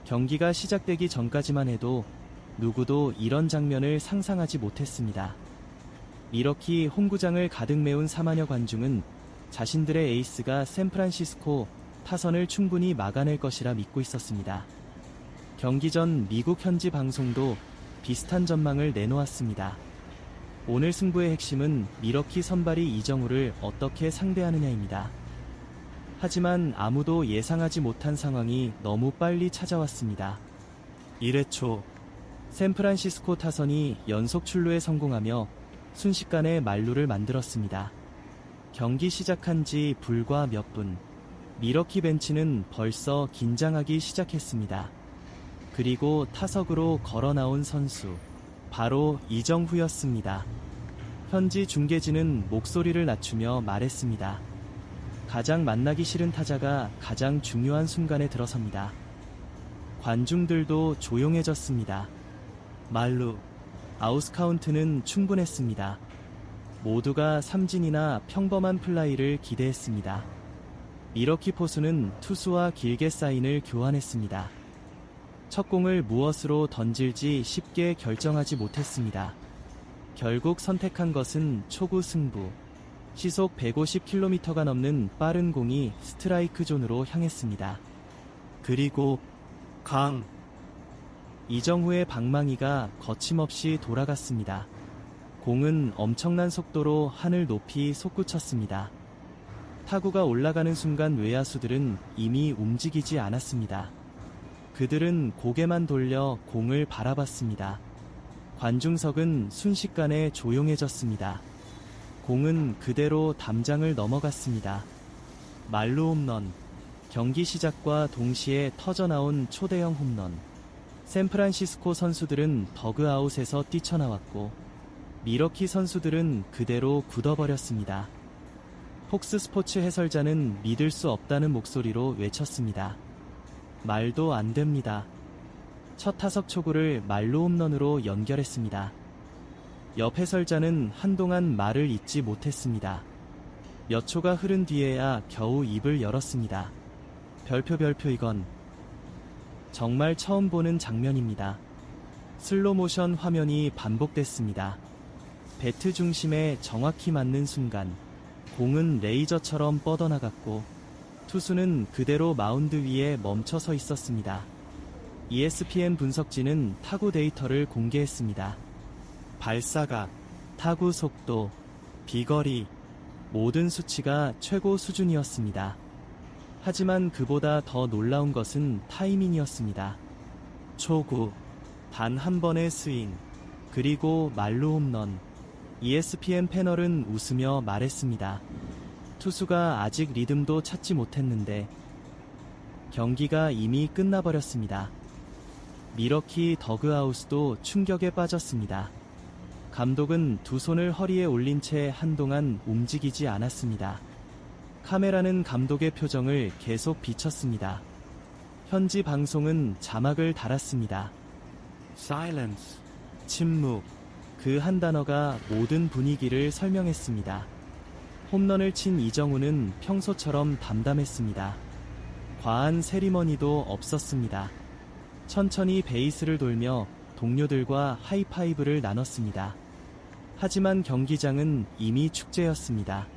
경기가 시작되기 전까지만 해도 누구도 이런 장면을 상상하지 못했습니다. 미러키 홈구장을 가득 메운 4만여 관중은 자신들의 에이스가 샌프란시스코 타선을 충분히 막아낼 것이라 믿고 있었습니다. 경기 전 미국 현지 방송도 비슷한 전망을 내놓았습니다. 오늘 승부의 핵심은 미러키 선발이 이정우를 어떻게 상대하느냐입니다. 하지만 아무도 예상하지 못한 상황이 너무 빨리 찾아왔습니다. 1회 초 샌프란시스코 타선이 연속 출루에 성공하며 순식간에 만루를 만들었습니다. 경기 시작한 지 불과 몇 분, 미러키 벤치는 벌써 긴장하기 시작했습니다. 그리고 타석으로 걸어 나온 선수, 바로 이정후였습니다. 현지 중계진은 목소리를 낮추며 말했습니다. 가장 만나기 싫은 타자가 가장 중요한 순간에 들어섭니다. 관중들도 조용해졌습니다. 만루, 아웃 카운트는 충분했습니다. 모두가 삼진이나 평범한 플라이를 기대했습니다. 미러키 포수는 투수와 길게 사인을 교환했습니다. 첫 공을 무엇으로 던질지 쉽게 결정하지 못했습니다. 결국 선택한 것은 초구 승부. 시속 150km가 넘는 빠른 공이 스트라이크 존으로 향했습니다. 그리고 이정후의 방망이가 거침없이 돌아갔습니다. 공은 엄청난 속도로 하늘 높이 솟구쳤습니다. 타구가 올라가는 순간 외야수들은 이미 움직이지 않았습니다. 그들은 고개만 돌려 공을 바라봤습니다. 관중석은 순식간에 조용해졌습니다. 공은 그대로 담장을 넘어갔습니다. 만루 홈런. 경기 시작과 동시에 터져나온 초대형 홈런. 샌프란시스코 선수들은 더그아웃에서 뛰쳐나왔고 미러키 선수들은 그대로 굳어버렸습니다. 폭스 스포츠 해설자는 믿을 수 없다는 목소리로 외쳤습니다. 말도 안 됩니다. 첫 타석 초구를 만루 홈런으로 연결했습니다. 옆 해설자는 한동안 말을 잇지 못했습니다. 몇 초가 흐른 뒤에야 겨우 입을 열었습니다. 별표 이건 정말 처음 보는 장면입니다. 슬로모션 화면이 반복됐습니다. 배트 중심에 정확히 맞는 순간 공은 레이저처럼 뻗어나갔고 투수는 그대로 마운드 위에 멈춰 서 있었습니다. ESPN 분석진은 타구 데이터를 공개했습니다. 발사각, 타구 속도, 비거리, 모든 수치가 최고 수준이었습니다. 하지만 그보다 더 놀라운 것은 타이밍이었습니다. 초구, 단 한 번의 스윙, 그리고 만루 홈런. ESPN 패널은 웃으며 말했습니다. 투수가 아직 리듬도 찾지 못했는데 경기가 이미 끝나버렸습니다. 미러키 더그아웃도 충격에 빠졌습니다. 감독은 두 손을 허리에 올린 채 한동안 움직이지 않았습니다. 카메라는 감독의 표정을 계속 비쳤습니다. 현지 방송은 자막을 달았습니다. Silence. 침묵. 그 한 단어가 모든 분위기를 설명했습니다. 홈런을 친 이정우는 평소처럼 담담했습니다. 과한 세리머니도 없었습니다. 천천히 베이스를 돌며 동료들과 하이파이브를 나눴습니다. 하지만 경기장은 이미 축제였습니다.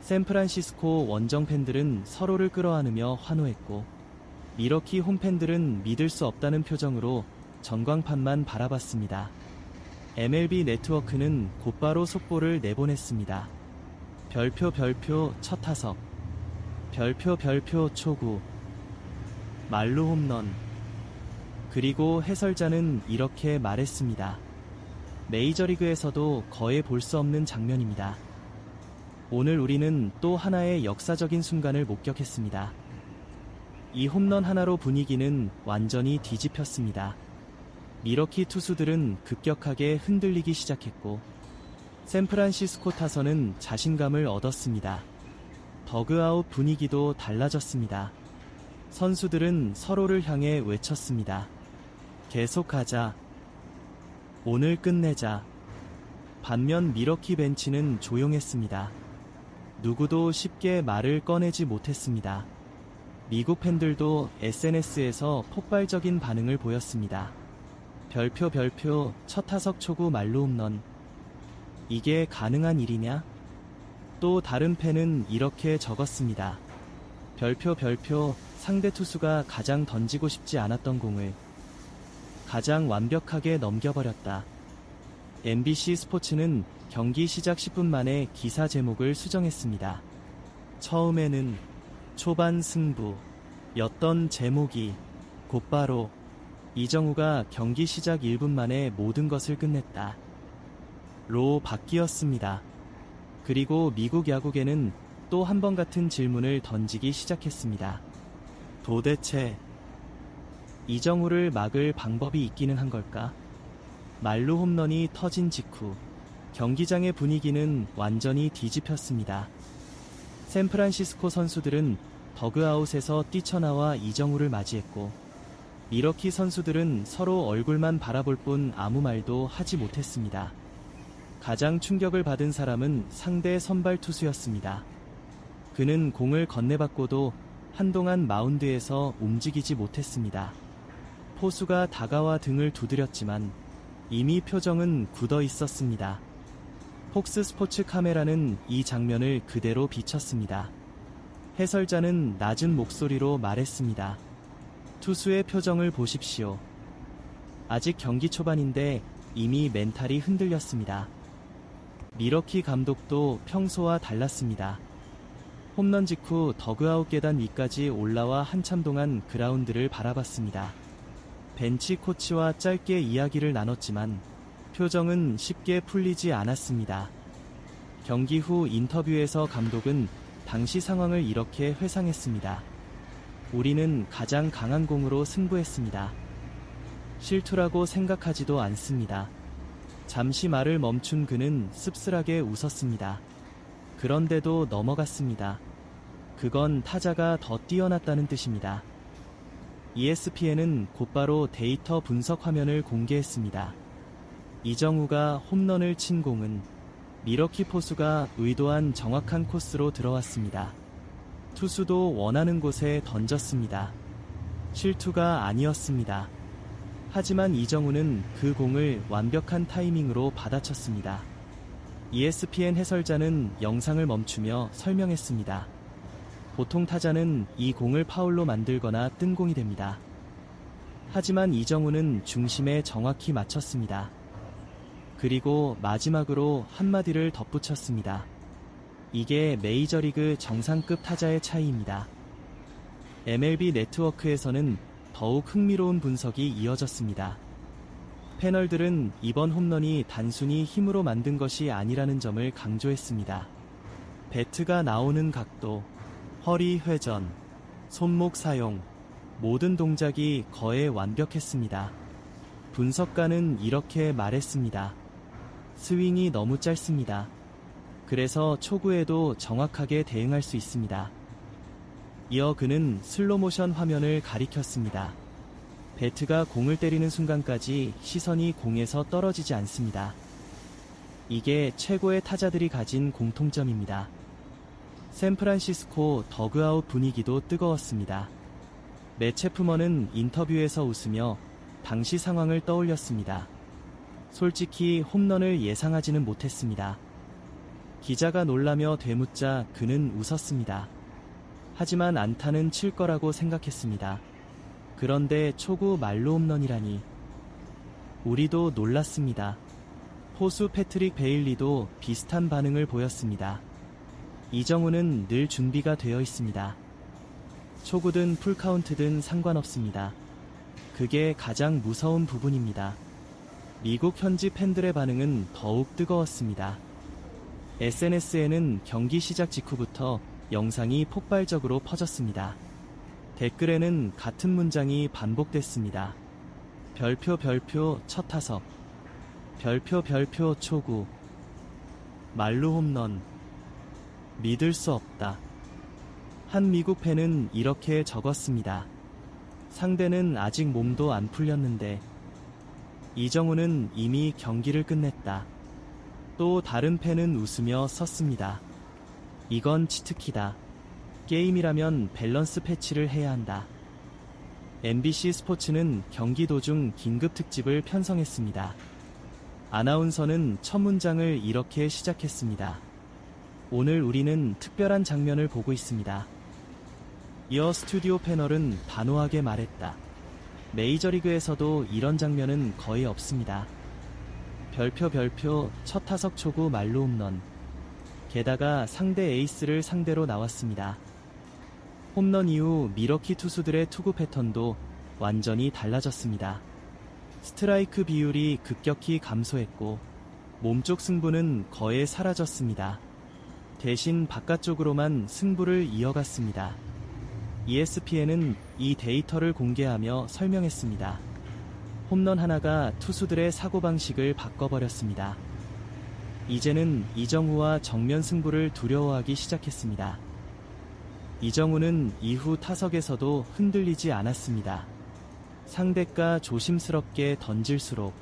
샌프란시스코 원정 팬들은 서로를 끌어안으며 환호했고 미러키 홈팬들은 믿을 수 없다는 표정으로 전광판만 바라봤습니다. MLB 네트워크는 곧바로 속보를 내보냈습니다. 별표 첫 타석. 별표 초구. 만루 홈런. 그리고 해설자는 이렇게 말했습니다. 메이저리그에서도 거의 볼 수 없는 장면입니다. 오늘 우리는 또 하나의 역사적인 순간을 목격했습니다. 이 홈런 하나로 분위기는 완전히 뒤집혔습니다. 미러키 투수들은 급격하게 흔들리기 시작했고 샌프란시스코 타선은 자신감을 얻었습니다. 더그아웃 분위기도 달라졌습니다. 선수들은 서로를 향해 외쳤습니다. 계속하자. 오늘 끝내자. 반면 미러키 벤치는 조용했습니다. 누구도 쉽게 말을 꺼내지 못했습니다. 미국 팬들도 SNS에서 폭발적인 반응을 보였습니다. 별표 첫 타석 초구 말루 홈런. 이게 가능한 일이냐? 또 다른 팬은 이렇게 적었습니다. 별표 상대 투수가 가장 던지고 싶지 않았던 공을 가장 완벽하게 넘겨버렸다. MBC 스포츠는 경기 시작 10분 만에 기사 제목을 수정했습니다. 처음에는 초반 승부였던 제목이 곧바로 이정우가 경기 시작 1분 만에 모든 것을 끝냈다 로 바뀌었습니다. 그리고 미국 야구계는 또 한 번 같은 질문을 던지기 시작했습니다. 도대체 이정우를 막을 방법이 있기는 한 걸까? 말루 홈런이 터진 직후 경기장의 분위기는 완전히 뒤집혔습니다. 샌프란시스코 선수들은 더그아웃에서 뛰쳐나와 이정우를 맞이했고 미러키 선수들은 서로 얼굴만 바라볼 뿐 아무 말도 하지 못했습니다. 가장 충격을 받은 사람은 상대 선발 투수였습니다. 그는 공을 건네받고도 한동안 마운드에서 움직이지 못했습니다. 포수가 다가와 등을 두드렸지만 이미 표정은 굳어 있었습니다. 폭스 스포츠 카메라는 이 장면을 그대로 비쳤습니다. 해설자는 낮은 목소리로 말했습니다. 투수의 표정을 보십시오. 아직 경기 초반인데 이미 멘탈이 흔들렸습니다. 미러키 감독도 평소와 달랐습니다. 홈런 직후 더그아웃 계단 위까지 올라와 한참 동안 그라운드를 바라봤습니다. 벤치 코치와 짧게 이야기를 나눴지만 표정은 쉽게 풀리지 않았습니다. 경기 후 인터뷰에서 감독은 당시 상황을 이렇게 회상했습니다. 우리는 가장 강한 공으로 승부했습니다. 실투라고 생각하지도 않습니다. 잠시 말을 멈춘 그는 씁쓸하게 웃었습니다. 그런데도 넘어갔습니다. 그건 타자가 더 뛰어났다는 뜻입니다. ESPN은 곧바로 데이터 분석 화면을 공개했습니다. 이정우가 홈런을 친 공은 미러키 포수가 의도한 정확한 코스로 들어왔습니다. 투수도 원하는 곳에 던졌습니다. 실투가 아니었습니다. 하지만 이정우는 그 공을 완벽한 타이밍으로 받아쳤습니다. ESPN 해설자는 영상을 멈추며 설명했습니다. 보통 타자는 이 공을 파울로 만들거나 뜬 공이 됩니다. 하지만 이정우는 중심에 정확히 맞췄습니다. 그리고 마지막으로 한마디를 덧붙였습니다. 이게 메이저리그 정상급 타자의 차이입니다. MLB 네트워크에서는 더욱 흥미로운 분석이 이어졌습니다. 패널들은 이번 홈런이 단순히 힘으로 만든 것이 아니라는 점을 강조했습니다. 배트가 나오는 각도, 허리 회전, 손목 사용, 모든 동작이 거의 완벽했습니다. 분석가는 이렇게 말했습니다. 스윙이 너무 짧습니다. 그래서 초구에도 정확하게 대응할 수 있습니다. 이어 그는 슬로모션 화면을 가리켰습니다. 배트가 공을 때리는 순간까지 시선이 공에서 떨어지지 않습니다. 이게 최고의 타자들이 가진 공통점입니다. 샌프란시스코 더그아웃 분위기도 뜨거웠습니다. 맷 체프먼은 인터뷰에서 웃으며 당시 상황을 떠올렸습니다. 솔직히 홈런을 예상하지는 못했습니다. 기자가 놀라며 되묻자 그는 웃었습니다. 하지만 안타는 칠 거라고 생각했습니다. 그런데 초구 말루 홈런이라니. 우리도 놀랐습니다. 포수 패트릭 베일리도 비슷한 반응을 보였습니다. 이정우는 늘 준비가 되어 있습니다. 초구든 풀카운트든 상관없습니다. 그게 가장 무서운 부분입니다. 미국 현지 팬들의 반응은 더욱 뜨거웠습니다. SNS에는 경기 시작 직후부터 영상이 폭발적으로 퍼졌습니다. 댓글에는 같은 문장이 반복됐습니다. 별표 첫 타석, 별표 초구, 말루 홈런, 믿을 수 없다. 한 미국 팬은 이렇게 적었습니다. 상대는 아직 몸도 안 풀렸는데 이정우는 이미 경기를 끝냈다. 또 다른 팬은 웃으며 썼습니다. 이건 치트키다. 게임이라면 밸런스 패치를 해야 한다. MBC 스포츠는 경기 도중 긴급 특집을 편성했습니다. 아나운서는 첫 문장을 이렇게 시작했습니다. 오늘 우리는 특별한 장면을 보고 있습니다. 이어 스튜디오 패널은 단호하게 말했다. 메이저리그에서도 이런 장면은 거의 없습니다. 별표 첫 타석 초구 말로 홈런. 게다가 상대 에이스를 상대로 나왔습니다. 홈런 이후 미러키 투수들의 투구 패턴도 완전히 달라졌습니다. 스트라이크 비율이 급격히 감소했고 몸쪽 승부는 거의 사라졌습니다. 대신 바깥쪽으로만 승부를 이어갔습니다. ESPN은 이 데이터를 공개하며 설명했습니다. 홈런 하나가 투수들의 사고방식을 바꿔버렸습니다. 이제는 이정후와 정면 승부를 두려워하기 시작했습니다. 이정후는 이후 타석에서도 흔들리지 않았습니다. 상대가 조심스럽게 던질수록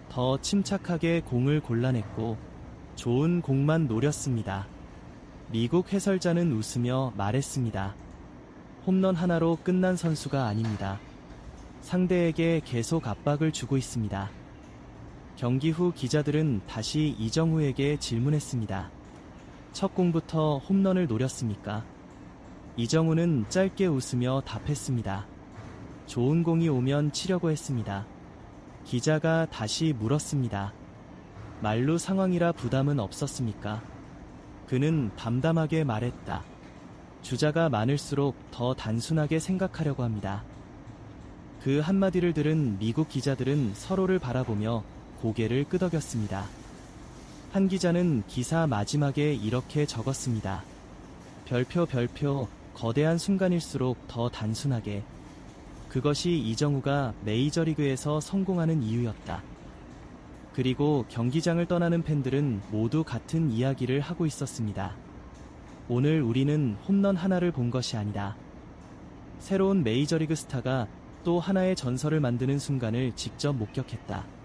더 침착하게 공을 골라냈고 좋은 공만 노렸습니다. 미국 해설자는 웃으며 말했습니다. 홈런 하나로 끝난 선수가 아닙니다. 상대에게 계속 압박을 주고 있습니다. 경기 후 기자들은 다시 이정후에게 질문했습니다. 첫 공부터 홈런을 노렸습니까? 이정후는 짧게 웃으며 답했습니다. 좋은 공이 오면 치려고 했습니다. 기자가 다시 물었습니다. 말루 상황이라 부담은 없었습니까? 그는 담담하게 말했다. 주자가 많을수록 더 단순하게 생각하려고 합니다. 그 한마디를 들은 미국 기자들은 서로를 바라보며 고개를 끄덕였습니다. 한 기자는 기사 마지막에 이렇게 적었습니다. 별표 거대한 순간일수록 더 단순하게. 그것이 이정후가 메이저리그에서 성공하는 이유였다. 그리고 경기장을 떠나는 팬들은 모두 같은 이야기를 하고 있었습니다. 오늘 우리는 홈런 하나를 본 것이 아니다. 새로운 메이저리그 스타가 또 하나의 전설을 만드는 순간을 직접 목격했다.